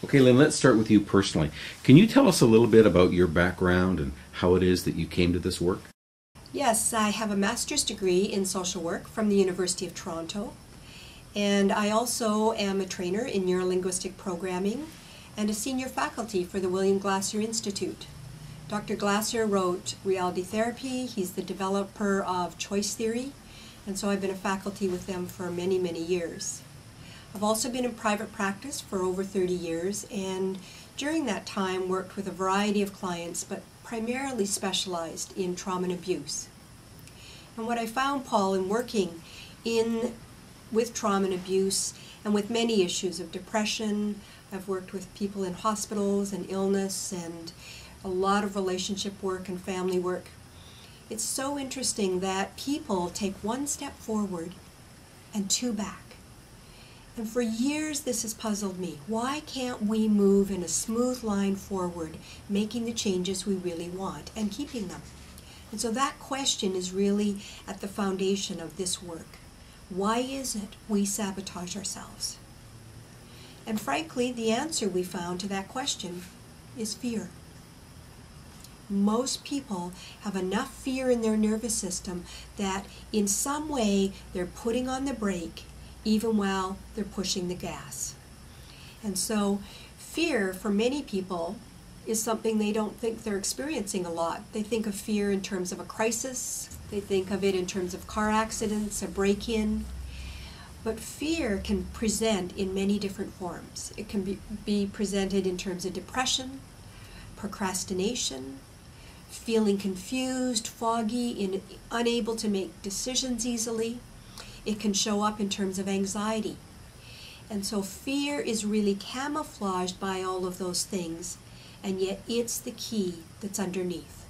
Okay, Lynn, let's start with you personally. Can you tell us a little bit about your background and how it is that you came to this work? Yes, I have a master's degree in social work from the University of Toronto, and I also am a trainer in neurolinguistic programming and a senior faculty for the William Glasser Institute. Dr. Glasser wrote Reality Therapy. He's the developer of choice theory, and so I've been a faculty with them for many, many years. I've also been in private practice for over 30 years, and during that time worked with a variety of clients, but primarily specialized in trauma and abuse. And what I found, Paul, in working with trauma and abuse and with many issues of depression, I've worked with people in hospitals and illness and a lot of relationship work and family work. It's so interesting that people take one step forward and two back. And for years this has puzzled me. Why can't we move in a smooth line forward, making the changes we really want and keeping them? And so that question is really at the foundation of this work. Why is it we sabotage ourselves? And frankly, the answer we found to that question is fear. Most people have enough fear in their nervous system that in some way they're putting on the brake even while they're pushing the gas. And so fear for many people is something they don't think they're experiencing a lot. They think of fear in terms of a crisis. They think of it in terms of car accidents, a break-in. But fear can present in many different forms. It can be presented in terms of depression, procrastination, feeling confused, foggy, unable to make decisions easily. It can show up in terms of anxiety. And so fear is really camouflaged by all of those things, and yet it's the key that's underneath.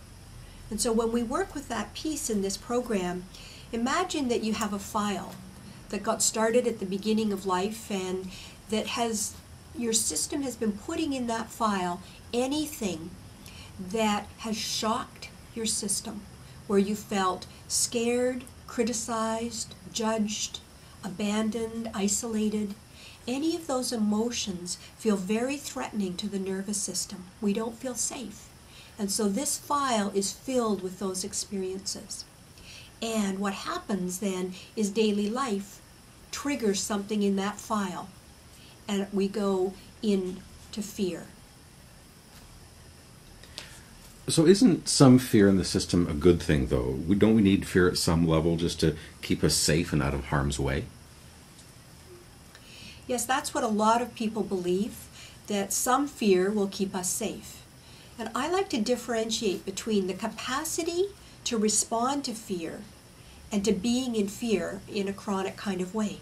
And so when we work with that piece in this program, imagine that you have a file that got started at the beginning of life and that your system has been putting in that file anything that has shocked your system, where you felt scared, criticized, judged, abandoned, isolated. Any of those emotions feel very threatening to the nervous system. We don't feel safe. And so this file is filled with those experiences. And what happens then is daily life triggers something in that file, and we go into fear. So isn't some fear in the system a good thing, though? Don't we need fear at some level just to keep us safe and out of harm's way? Yes, that's what a lot of people believe, that some fear will keep us safe. And I like to differentiate between the capacity to respond to fear and to being in fear in a chronic kind of way.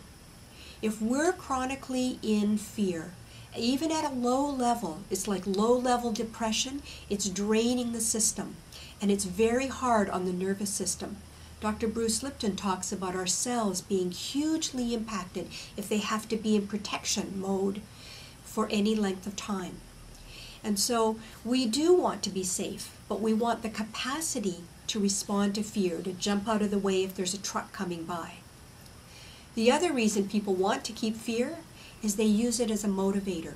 If we're chronically in fear, even at a low level, it's like low-level depression, it's draining the system, and it's very hard on the nervous system. Dr. Bruce Lipton talks about our cells being hugely impacted if they have to be in protection mode for any length of time. And so we do want to be safe, but we want the capacity to respond to fear, to jump out of the way if there's a truck coming by. The other reason people want to keep fear is they use it as a motivator.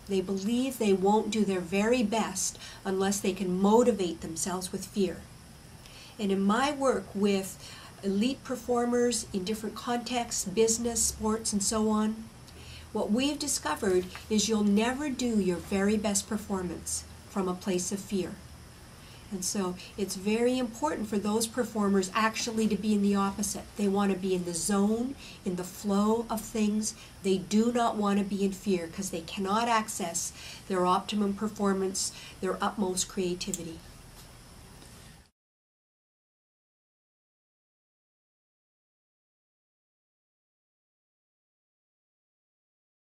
They believe they won't do their very best unless they can motivate themselves with fear. And in my work with elite performers in different contexts, business, sports, and so on, what we've discovered is you'll never do your very best performance from a place of fear. And so it's very important for those performers actually to be in the opposite. They want to be in the zone, in the flow of things. They do not want to be in fear because they cannot access their optimum performance, their utmost creativity.